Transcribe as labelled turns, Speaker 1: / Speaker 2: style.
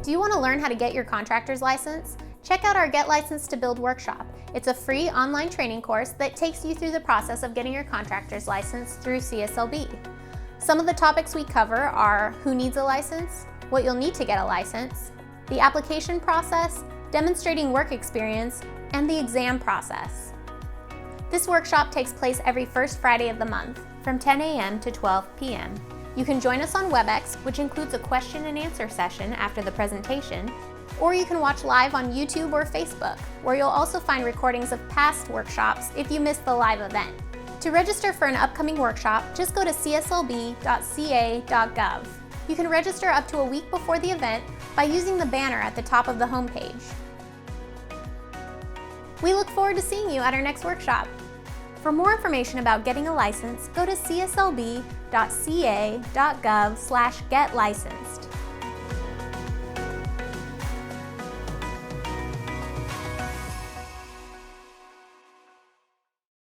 Speaker 1: Do you want to learn how to get your contractor's license? Check out our Get Licensed to Build workshop. It's a free online training course that takes you through the process of getting your contractor's license through CSLB. Some of the topics we cover are who needs a license, what you'll need to get a license, the application process, demonstrating work experience, and the exam process. This workshop takes place every first Friday of the month from 10 a.m. to 12 p.m. You can join us on WebEx, which includes a question and answer session after the presentation, or you can watch live on YouTube or Facebook, where you'll also find recordings of past workshops if you missed the live event. To register for an upcoming workshop, just go to cslb.ca.gov. You can register up to a week before the event by using the banner at the top of the homepage. We look forward to seeing you at our next workshop. For more information about getting a license, go to cslb.ca.gov/getlicensed.